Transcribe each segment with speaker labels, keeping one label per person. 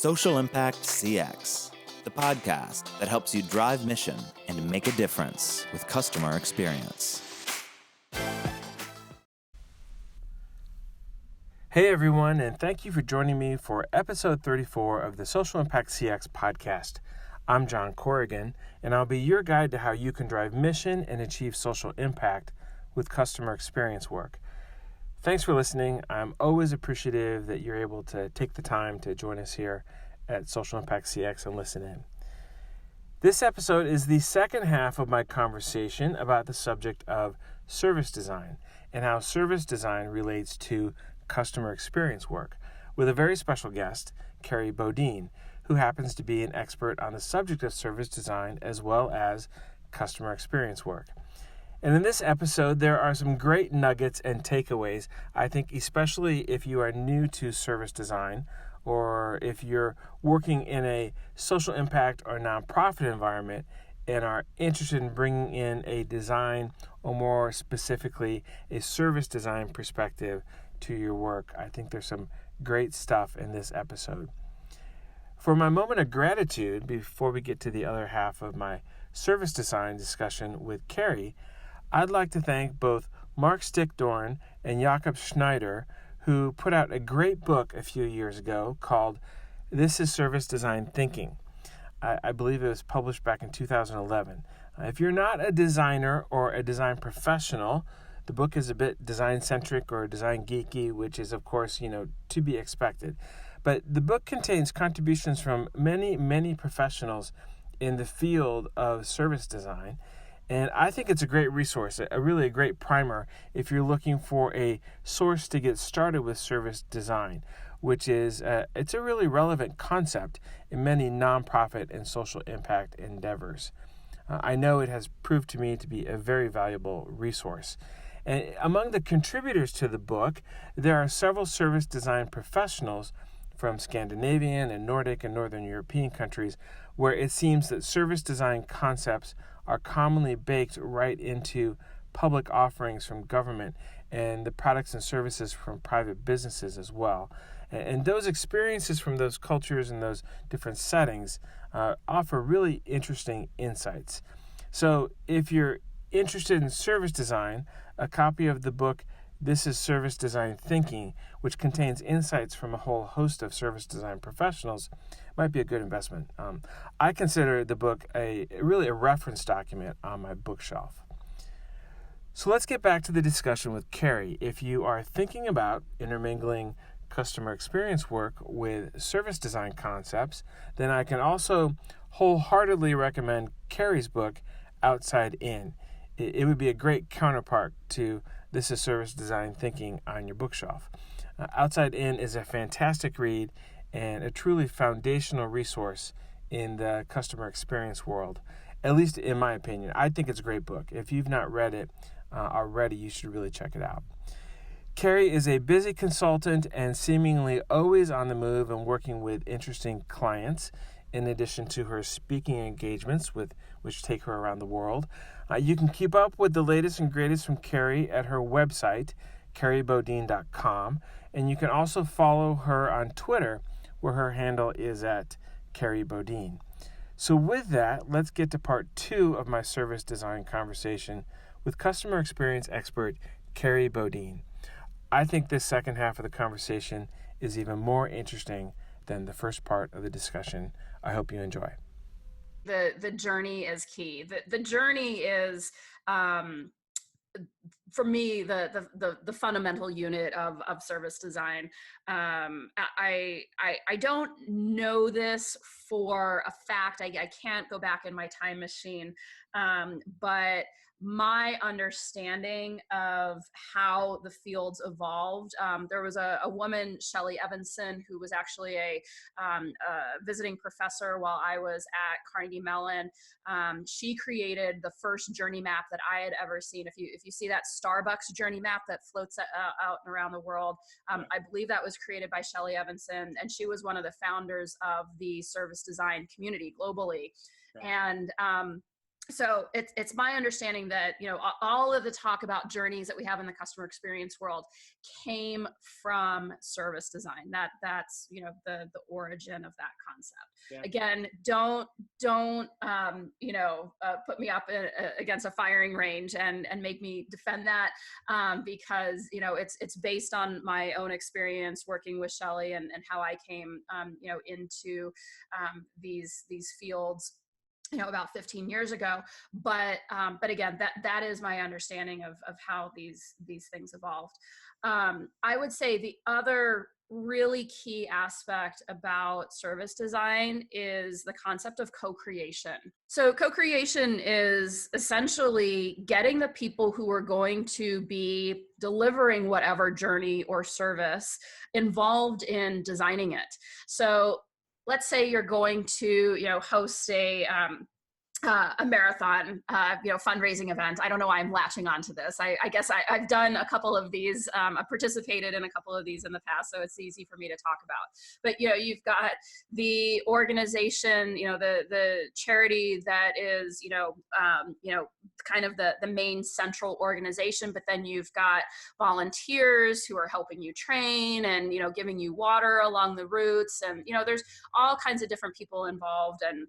Speaker 1: Social Impact CX, the podcast that helps you drive mission and make a difference with customer experience.
Speaker 2: Hey everyone, and thank you for joining me for episode 34 of the Social Impact CX podcast. I'm John Corrigan, and I'll be your guide to how you can drive mission and achieve social impact with customer experience work. Thanks for listening. I'm always appreciative that you're able to take the time to join us here at Social Impact CX and listen in. This episode is the second half of my conversation about the subject of service design and how service design relates to customer experience work with a very special guest, Kerry Bodine, who happens to be an expert on the subject of service design as well as customer experience work. And in this episode, there are some great nuggets and takeaways, I think, especially if you are new to service design or if you're working in a social impact or nonprofit environment and are interested in bringing in a design or more specifically a service design perspective to your work. I think there's some great stuff in this episode. For my moment of gratitude, before we get to the other half of my service design discussion with Kerry, I'd like to thank both Mark Stickdorn and Jakob Schneider, who put out a great book a few years ago called This is Service Design Thinking. I believe it was published back in 2011. If you're not a designer or a design professional, the book is a bit design-centric or design geeky, which is, of course, to be expected. But the book contains contributions from many, many professionals in the field of service design. And I think it's a great resource, a great primer if you're looking for a source to get started with service design, which is, it's a really relevant concept in many nonprofit and social impact endeavors. I know it has proved to me to be a very valuable resource. And among the contributors to the book, there are several service design professionals from Scandinavian and Nordic and Northern European countries where it seems that service design concepts are commonly baked right into public offerings from government and the products and services from private businesses as well. And those experiences from those cultures and those different settings offer really interesting insights. So if you're interested in service design, a copy of the book This is Service Design Thinking, which contains insights from a whole host of service design professionals, might be a good investment. I consider the book a reference document on my bookshelf. So let's get back to the discussion with Kerry. If you are thinking about intermingling customer experience work with service design concepts, then I can also wholeheartedly recommend Kerry's book, Outside In. It would be a great counterpart to This is Service Design Thinking on your bookshelf. Outside In is a fantastic read and a truly foundational resource in the customer experience world, at least in my opinion. I think it's a great book. If you've not read it already, you should really check it out. Kerry is a busy consultant and seemingly always on the move and working with interesting clients, in addition to her speaking engagements which take her around the world. You can keep up with the latest and greatest from Kerry at her website, kerrybodine.com, and you can also follow her on Twitter, where her handle is at Kerry Bodine. So with that, let's get to part 2 of my service design conversation with customer experience expert Kerry Bodine. I think this second half of the conversation is even more interesting than the first part of the discussion. I hope you enjoy.
Speaker 3: The journey is key. The journey is, for me, the fundamental unit of service design. I don't know this for a fact. I can't go back in my time machine, but my understanding of how the fields evolved. There was a woman, Shelley Evanson, who was actually a visiting professor while I was at Carnegie Mellon. She created the first journey map that I had ever seen. If you see that Starbucks journey map that floats out and around the world, I believe that was created by Shelley Evanson, and she was one of the founders of the service design community globally. And So it's my understanding that, you know, all of the talk about journeys that we have in the customer experience world came from service design. That's, you know, the origin of that concept.
Speaker 2: Yeah.
Speaker 3: Again, don't you know, put me up against a firing range and make me defend that, because, you know, it's based on my own experience working with Shelley and how I came, you know, into these fields, you know, about 15 years ago. But again, that is my understanding of how these things evolved. I would say the other really key aspect about service design is the concept of co-creation. So co-creation is essentially getting the people who are going to be delivering whatever journey or service involved in designing it. So let's say you're going to, you know, host a marathon, you know, fundraising event. I don't know why I'm latching onto this. I guess I've done a couple of these. I've participated in a couple of these in the past, so it's easy for me to talk about. But, you know, you've got the organization, you know, the charity that is, you know, kind of the main central organization. But then you've got volunteers who are helping you train and, you know, giving you water along the routes, and, you know, there's all kinds of different people involved, and,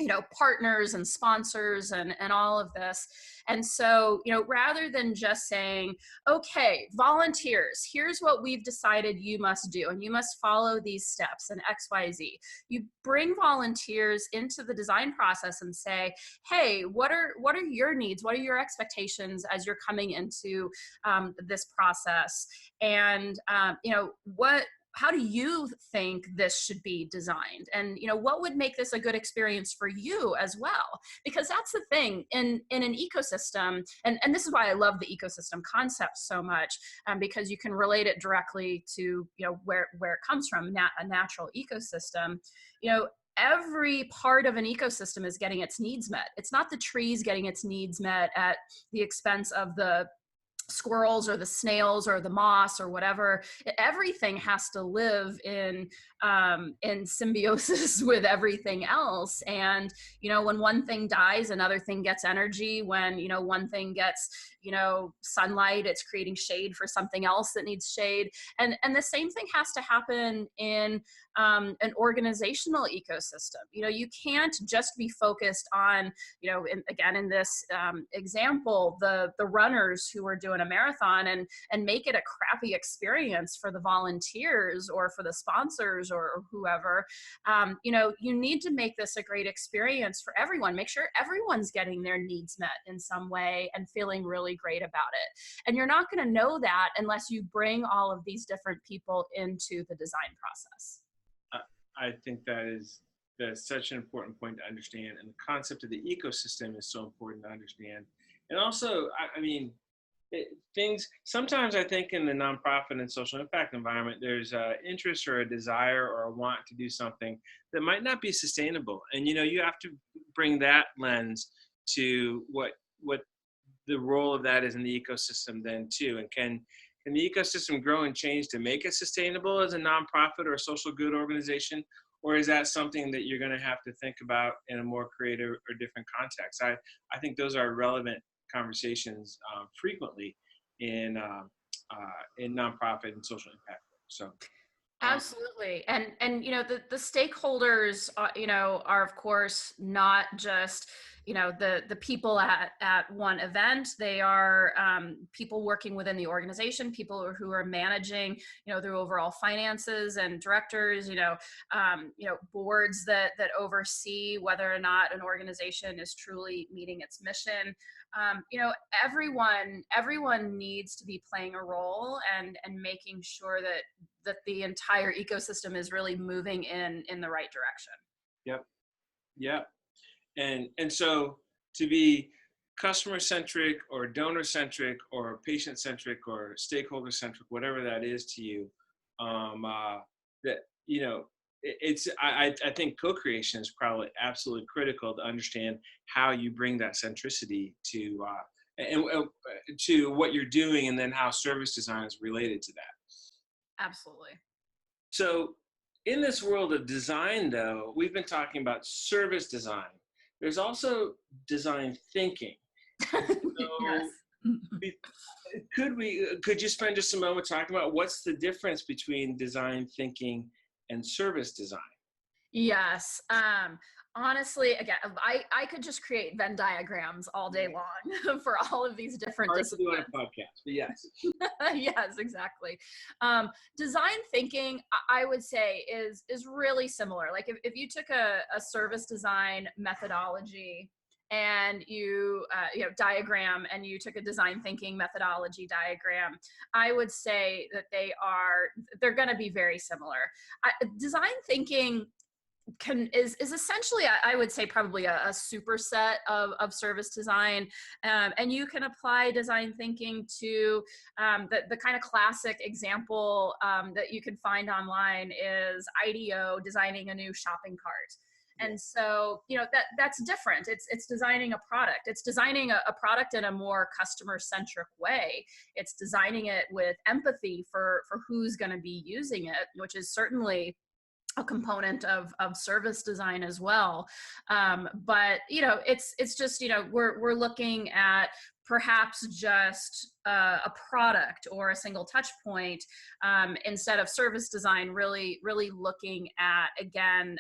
Speaker 3: you know, partners and sponsors and all of this. And so, you know, rather than just saying, okay, volunteers, here's what we've decided you must do, and you must follow these steps and XYZ, you bring volunteers into the design process and say, hey, what are your needs? What are your expectations as you're coming into this process? And, you know, how do you think this should be designed? And, you know, what would make this a good experience for you as well? Because that's the thing in an ecosystem, and this is why I love the ecosystem concept so much, because you can relate it directly to, you know, where it comes from, a natural ecosystem. You know, every part of an ecosystem is getting its needs met. It's not the trees getting its needs met at the expense of the squirrels or the snails or the moss or whatever. Everything has to live in symbiosis with everything else. And, you know, when one thing dies, another thing gets energy. When, you know, one thing gets, you know, sunlight, it's creating shade for something else that needs shade. And the same thing has to happen in an organizational ecosystem. You know, you can't just be focused on, you know, in this example, the runners who are doing a marathon and make it a crappy experience for the volunteers or for the sponsors or whoever. You know, you need to make this a great experience for everyone. Make sure everyone's getting their needs met in some way and feeling really great about it. And you're not going to know that unless you bring all of these different people into the design process.
Speaker 2: I think that's such an important point to understand, and the concept of the ecosystem is so important to understand. And also, I mean, things sometimes I think in the nonprofit and social impact environment, there's an interest or a desire or a want to do something that might not be sustainable, and, you know, you have to bring that lens to what the role of that is in the ecosystem then too, and can the ecosystem grow and change to make it sustainable as a nonprofit or a social good organization? Or is that something that you're going to have to think about in a more creative or different context? I think those are relevant conversations frequently in nonprofit and social impact work. So.
Speaker 3: Absolutely. And, you know, the stakeholders, you know, are of course not just, you know, the people at one event. They are people working within the organization, people who are managing, you know, their overall finances, and directors, you know, boards that oversee whether or not an organization is truly meeting its mission. You know, everyone needs to be playing a role and making sure that the entire ecosystem is really moving in the right direction.
Speaker 2: Yep. And so to be customer centric or donor centric or patient centric or stakeholder centric, whatever that is to you, that, you know, I think co-creation is probably absolutely critical to understand how you bring that centricity to to what you're doing, and then how service design is related to that.
Speaker 3: Absolutely.
Speaker 2: So in this world of design, though, we've been talking about service design. there's also design thinking.
Speaker 3: Yes.
Speaker 2: So could you spend just a moment talking about what's the difference between design thinking and service design?
Speaker 3: Yes. Honestly, again, I could just create Venn diagrams all day long for all of these different
Speaker 2: Hard to do on
Speaker 3: disciplines.
Speaker 2: a podcast, but yes.
Speaker 3: Yes, exactly. Design thinking, I would say, is really similar. Like if you took a service design methodology and you diagram, and you took a design thinking methodology diagram, I would say that they're going to be very similar. Design thinking is essentially, I would say, probably a superset of service design, and you can apply design thinking to the kind of classic example that you can find online is IDEO, designing a new shopping cart. And so, that's different. It's designing a product. It's designing a product in a more customer-centric way. It's designing it with empathy for who's going to be using it, which is certainly a component of service design as well. But it's just, we're looking at perhaps just a product or a single touch point, instead of service design really looking at, again,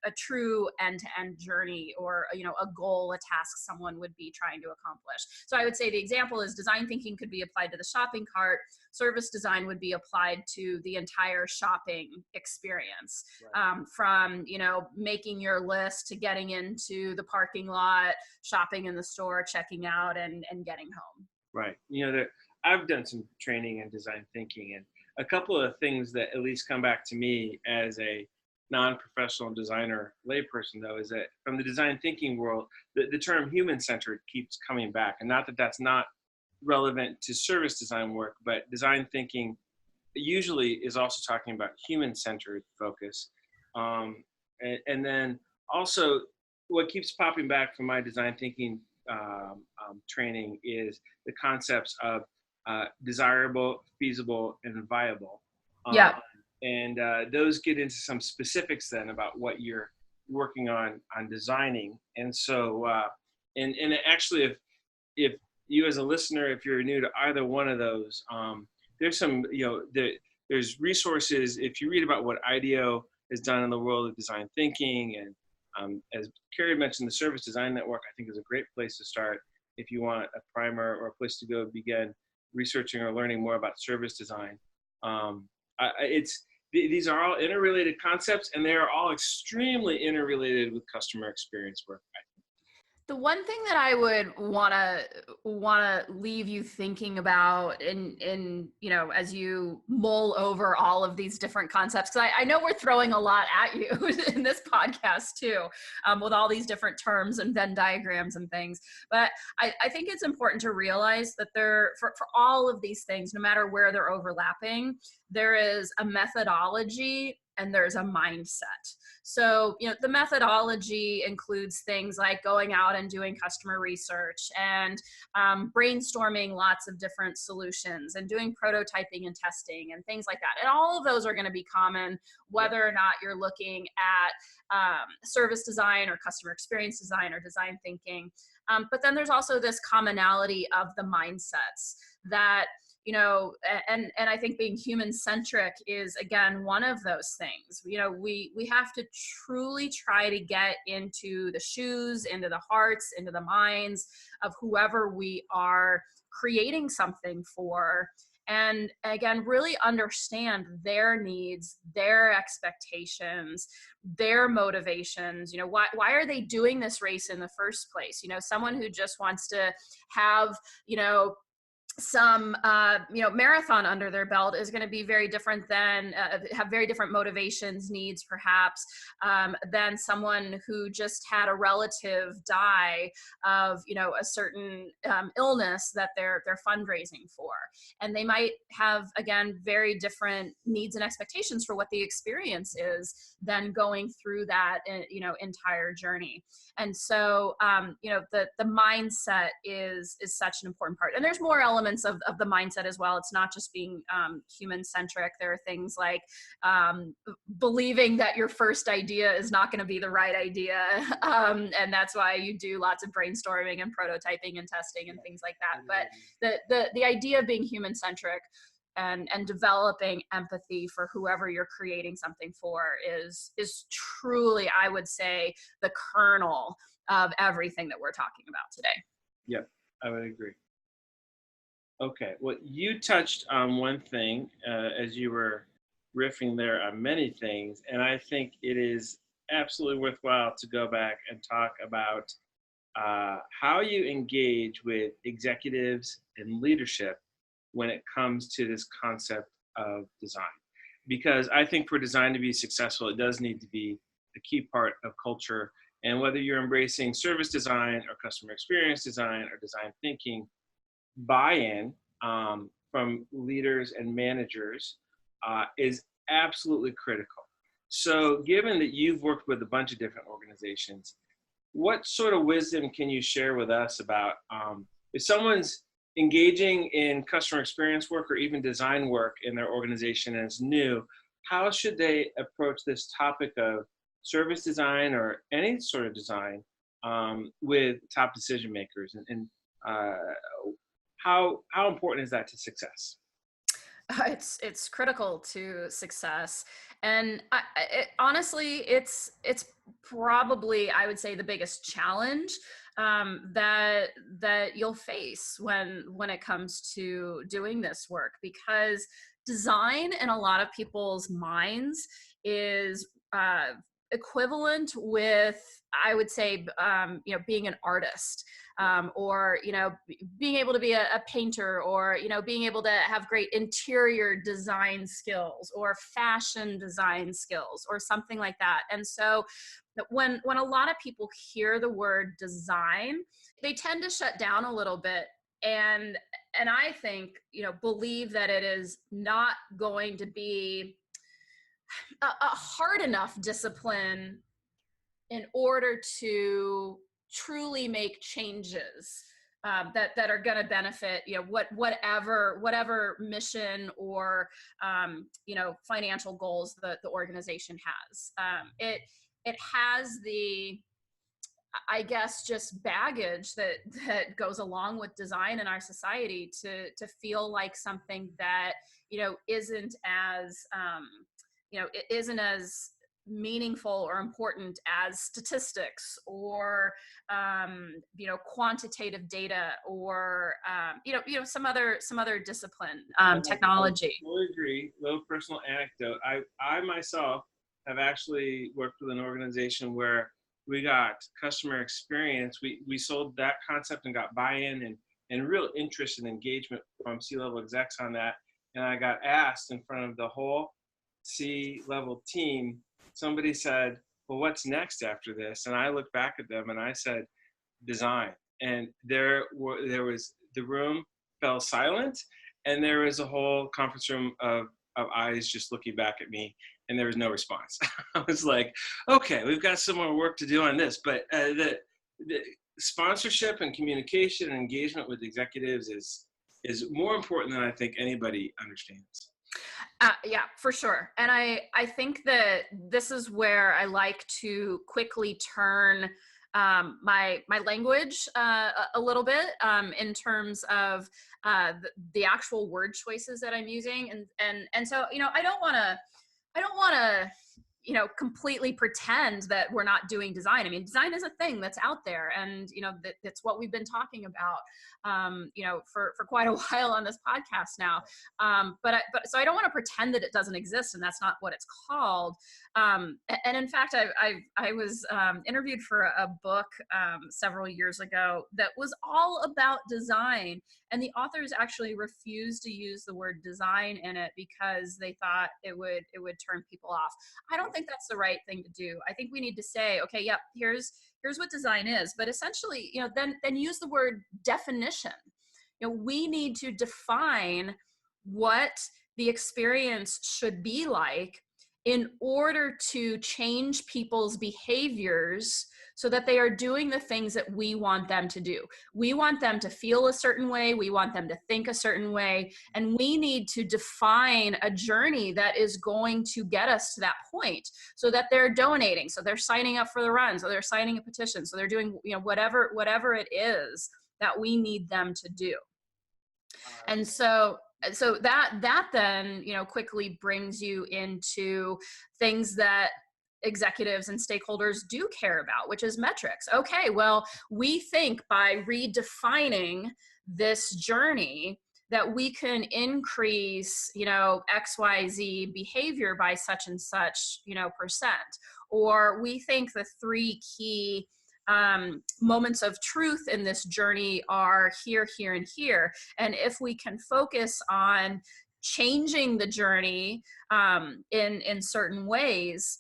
Speaker 3: a true end-to-end journey, or a goal, a task someone would be trying to accomplish. So I would say the example is design thinking could be applied to the shopping cart. Service design would be applied to the entire shopping experience, right. From making your list to getting into the parking lot, shopping in the store, checking out, and getting home.
Speaker 2: Right. I've done some training in design thinking, and a couple of things that at least come back to me as a non-professional designer layperson, though, is that from the design thinking world, the term human-centered keeps coming back. And not that that's not relevant to service design work, but design thinking usually is also talking about human-centered focus. And then also what keeps popping back from my design thinking training is the concepts of desirable, feasible, and viable. And those get into some specifics then about what you're working on designing. And so, and actually, if you as a listener, if you're new to either one of those, there's some, there's resources. If you read about what IDEO has done in the world of design thinking, and as Kerry mentioned, the Service Design Network, I think, is a great place to start if you want a primer or a place to go begin researching or learning more about service design. These are all interrelated concepts, and they are all extremely interrelated with customer experience work.
Speaker 3: The one thing that I would wanna leave you thinking about in as you mull over all of these different concepts, because I know we're throwing a lot at you in this podcast too, with all these different terms and Venn diagrams and things. But I think it's important to realize that for all of these things, no matter where they're overlapping, there is a methodology and there's a mindset. So, the methodology includes things like going out and doing customer research and brainstorming lots of different solutions and doing prototyping and testing and things like that. And all of those are going to be common, whether or not you're looking at service design or customer experience design or design thinking. But then there's also this commonality of the mindsets that, and I think being human-centric is, again, one of those things. We have to truly try to get into the shoes, into the hearts, into the minds of whoever we are creating something for. And again, really understand their needs, their expectations, their motivations. Why are they doing this race in the first place? Someone who just wants to have, some marathon under their belt is going to be very different than have very different motivations, needs perhaps, than someone who just had a relative die of a certain illness that they're fundraising for. And they might have, again, very different needs and expectations for what the experience is than going through that entire journey. And so the mindset is such an important part. And there's more elements elements of the mindset as well. It's not just being human centric. There are things like believing that your first idea is not going to be the right idea. And that's why you do lots of brainstorming and prototyping and testing and things like that. But the idea of being human centric and developing empathy for whoever you're creating something for is truly, I would say, the kernel of everything that we're talking about today.
Speaker 2: Yep, I would agree. Okay, well, you touched on one thing as you were riffing there on many things, and I think it is absolutely worthwhile to go back and talk about how you engage with executives and leadership when it comes to this concept of design. Because I think for design to be successful, it does need to be a key part of culture. And whether you're embracing service design or customer experience design or design thinking, buy-in from leaders and managers is absolutely critical. So given that you've worked with a bunch of different organizations, what sort of wisdom can you share with us about if someone's engaging in customer experience work or even design work in their organization and is new, how should they approach this topic of service design or any sort of design with top decision makers? And how important is that to success?
Speaker 3: It's critical to success, and honestly, it's probably, I would say, the biggest challenge that you'll face when it comes to doing this work, because design in a lot of people's minds is equivalent with, I would say, being an artist, or being able to be a painter, or being able to have great interior design skills or fashion design skills or something like that. And so when a lot of people hear the word design, they tend to shut down a little bit, and I think believe that it is not going to be a hard enough discipline in order to truly make changes that are going to benefit whatever mission or financial goals the organization has. It has the, I guess, just baggage that goes along with design in our society to feel like something that isn't as it isn't as meaningful or important as statistics or quantitative data or some other discipline, technology.
Speaker 2: I totally agree. Little personal anecdote. I myself have actually worked with an organization where we got customer experience. We sold that concept and got buy-in and real interest and engagement from C-level execs on that. And I got asked in front of the whole C-level team, somebody said, well, what's next after this? And I looked back at them and I said, design. And the room fell silent, and there was a whole conference room of eyes just looking back at me, and there was no response. I was like, okay, we've got some more work to do on this. But the sponsorship and communication and engagement with executives is more important than I think anybody understands.
Speaker 3: Yeah, for sure. And I think that this is where I like to quickly turn my language a little bit in terms of the actual word choices that I'm using. And so, I don't want to completely pretend that we're not doing design. I mean, design is a thing that's out there, and that's what we've been talking about for quite a while on this podcast now. But so I don't want to pretend that it doesn't exist, and that's not what it's called. And in fact, I was interviewed for a book several years ago that was all about design, and the authors actually refused to use the word design in it because they thought it would turn people off. I don't think that's the right thing to do. I think we need to say, okay, yep, here's what design is, but essentially, then use the word definition. We need to define what the experience should be like in order to change people's behaviors so that they are doing the things that we want them to do. We want them to feel a certain way. We want them to think a certain way. And we need to define a journey that is going to get us to that point so that they're donating, so they're signing up for the run, so they're signing a petition, so they're doing, whatever it is that we need them to do. And so that then, quickly brings you into things that executives and stakeholders do care about, which is metrics. Okay, well, we think by redefining this journey that we can increase, XYZ behavior by such and such, percent. Or we think the 3 key moments of truth in this journey are here, here, and here. And if we can focus on changing the journey in certain ways,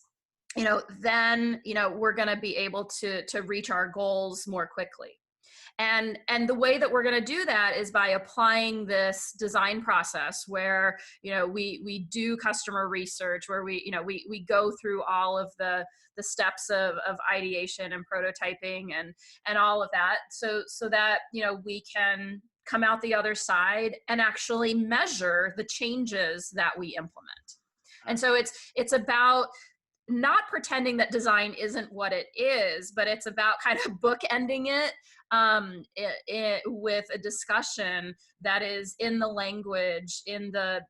Speaker 3: then, we're going to be able to reach our goals more quickly. And the way that we're going to do that is by applying this design process where, we do customer research, where we go through all of the steps of ideation and prototyping and all of that. So that, we can come out the other side and actually measure the changes that we implement. And so it's about not pretending that design isn't what it is, but it's about kind of bookending it with a discussion that is in the language, in the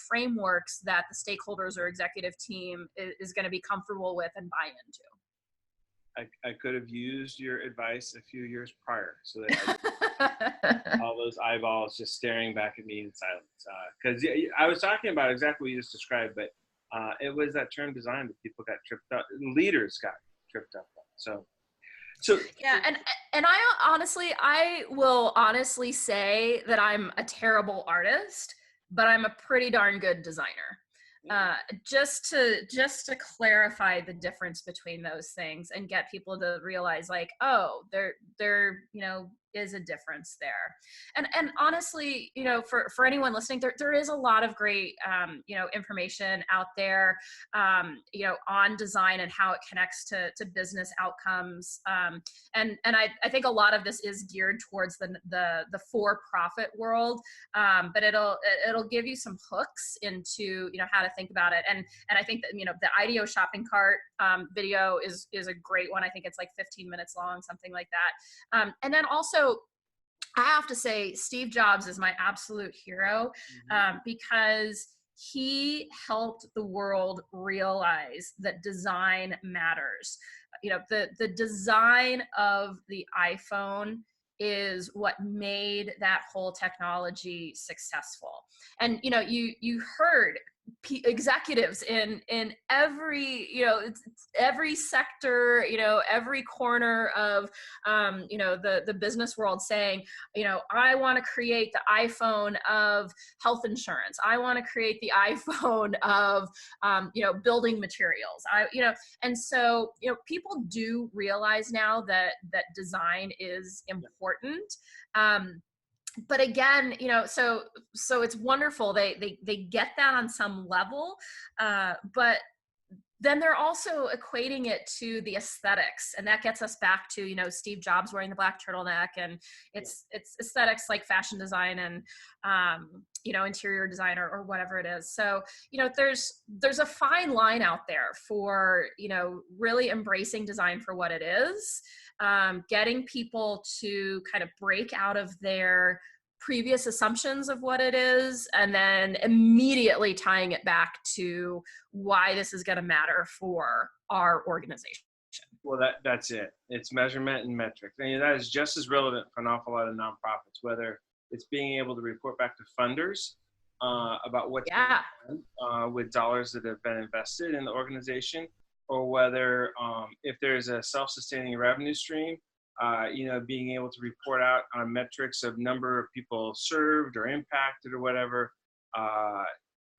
Speaker 3: frameworks that the stakeholders or executive team is going to be comfortable with and buy into.
Speaker 2: I could have used your advice a few years prior, so that all those eyeballs just staring back at me in silence. Because I was talking about exactly what you just described, but it was that term design that people got tripped up, leaders got tripped up on. So
Speaker 3: yeah, and I will honestly say that I'm a terrible artist, but I'm a pretty darn good designer. Just to clarify the difference between those things and get people to realize, like, oh, there is a difference there. And honestly, for anyone listening, there is a lot of great information out there on design and how it connects to business outcomes. And I think a lot of this is geared towards the for-profit world, but it'll give you some hooks into how to think about it. And I think that the IDEO shopping cart video is a great one. I think it's like 15 minutes long, something like that. And then also, I have to say, Steve Jobs is my absolute hero, because he helped the world realize that design matters. The design of the iPhone is what made that whole technology successful. And you heard executives in every every sector, every corner of the business world saying, I want to create the iPhone of health insurance. I want to create the iPhone of building materials. And so people do realize now that design is important. But again, so it's wonderful. They get that on some level, but then they're also equating it to the aesthetics, and that gets us back to Steve Jobs wearing the black turtleneck, and it's aesthetics like fashion design and interior design or whatever it is. So there's a fine line out there for really embracing design for what it is, getting people to kind of break out of their previous assumptions of what it is, and then immediately tying it back to why this is going to matter for our organization.
Speaker 2: Well, that's it. It's measurement and metrics. And that is just as relevant for an awful lot of nonprofits, whether it's being able to report back to funders about what's going on with dollars that have been invested in the organization, or whether if there's a self-sustaining revenue stream, being able to report out on metrics of number of people served or impacted or whatever.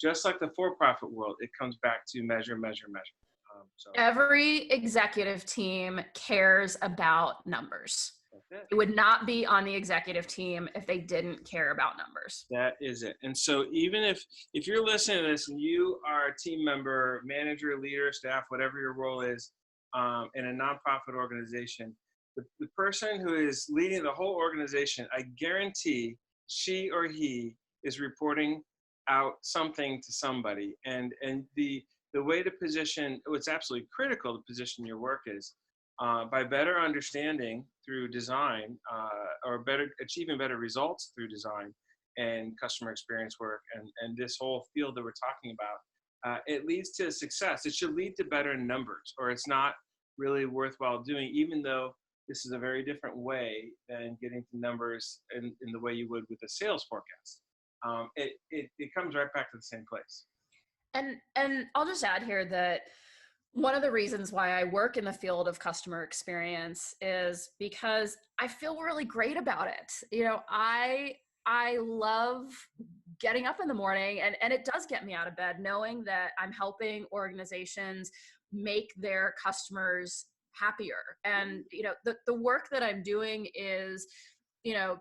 Speaker 2: Just like the for-profit world, it comes back to measure.
Speaker 3: Every executive team cares about numbers.
Speaker 4: That's it.
Speaker 3: It would not be on the executive team if they didn't care about numbers.
Speaker 4: That is it. And so even if you're listening to this and you are a team member, manager, leader, staff, whatever your role is, in a nonprofit organization, the person who is leading the whole organization, I guarantee she or he is reporting out something to somebody. And the way to position, it's absolutely critical to position your work is by better understanding through design, or achieving better results through design and customer experience work, and this whole field that we're talking about, it leads to success. It should lead to better numbers, or it's not really worthwhile doing, even though this is a very different way than getting to numbers in the way you would with a sales forecast. It comes right back to the same place.
Speaker 3: And I'll just add here that one of the reasons why I work in the field of customer experience is because I feel really great about it. You know, I love getting up in the morning, and it does get me out of bed knowing that I'm helping organizations make their customers happier. And, you know, the work that I'm doing is, you know,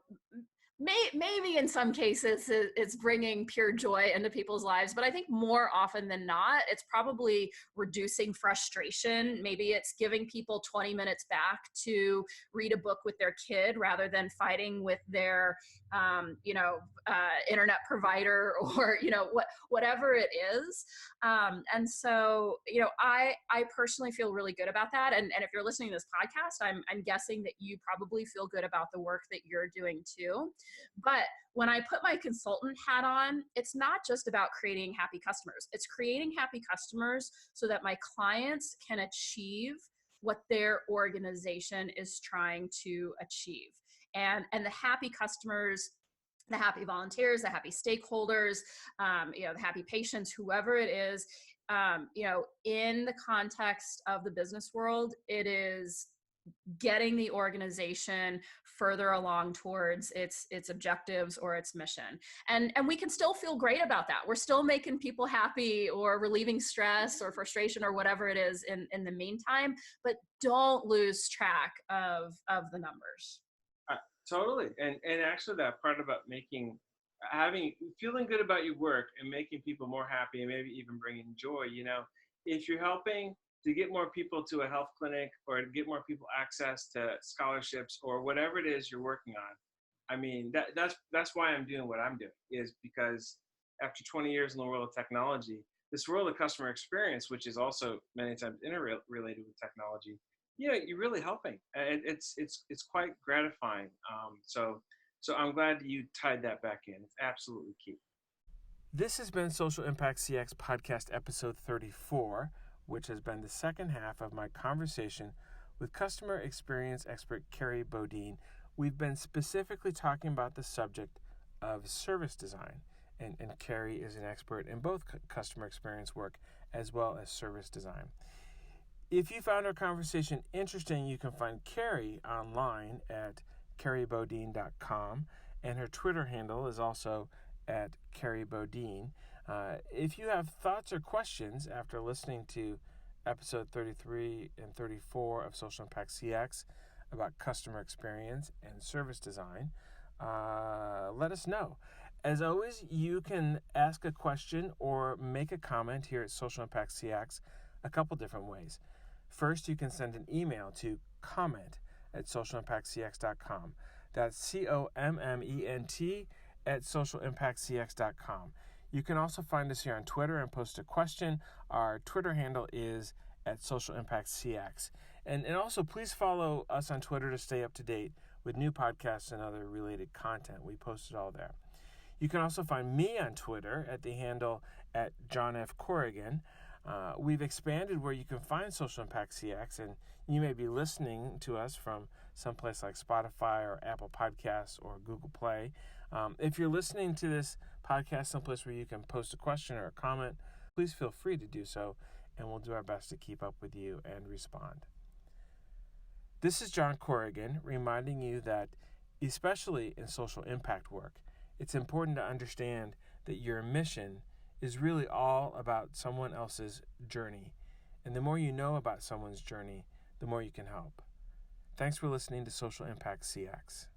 Speaker 3: maybe in some cases it's bringing pure joy into people's lives, but I think more often than not, it's probably reducing frustration. Maybe it's giving people 20 minutes back to read a book with their kid rather than fighting with their, internet provider, or, you know, whatever it is. And so, you know, I personally feel really good about that. And if you're listening to this podcast, I'm guessing that you probably feel good about the work that you're doing too. But when I put my consultant hat on, it's not just about creating happy customers. It's creating happy customers so that my clients can achieve what their organization is trying to achieve. And the happy customers, the happy volunteers, the happy stakeholders, the happy patients, whoever it is, in the context of the business world, it is getting the organization further along towards its objectives or its mission. And we can still feel great about that. We're still making people happy or relieving stress or frustration or whatever it is in the meantime, but don't lose track of the numbers.
Speaker 4: Totally. And actually that part about feeling good about your work and making people more happy and maybe even bringing joy, you know, if you're helping to get more people to a health clinic or to get more people access to scholarships or whatever it is you're working on. I mean, that's why I'm doing what I'm doing, is because after 20 years in the world of technology, this world of customer experience, which is also many times interrelated with technology, you know, you're really helping. And it's quite gratifying. So I'm glad that you tied that back in. It's absolutely key.
Speaker 2: This has been Social Impact CX podcast episode 34, which has been the second half of my conversation with customer experience expert Kerry Bodine. We've been specifically talking about the subject of service design, and Kerry is an expert in both customer experience work as well as service design. If you found our conversation interesting, you can find Kerry online at kerrybodine.com, and her Twitter handle is also at Kerry Bodine. If you have thoughts or questions after listening to episode 33 and 34 of Social Impact CX about customer experience and service design, let us know. As always, you can ask a question or make a comment here at Social Impact CX a couple different ways. First, you can send an email to comment@socialimpactcx.com. That's comment@socialimpactcx.com. You can also find us here on Twitter and post a question. Our Twitter handle is @SocialImpactCX. And also, please follow us on Twitter to stay up to date with new podcasts and other related content. We post it all there. You can also find me on Twitter at the handle @JohnFCorrigan. We've expanded where you can find Social Impact CX, and you may be listening to us from someplace like Spotify or Apple Podcasts or Google Play. If you're listening to this podcast someplace where you can post a question or a comment, please feel free to do so, and we'll do our best to keep up with you and respond. This is John Corrigan reminding you that, especially in social impact work, it's important to understand that your mission is really all about someone else's journey. And the more you know about someone's journey, the more you can help. Thanks for listening to Social Impact CX.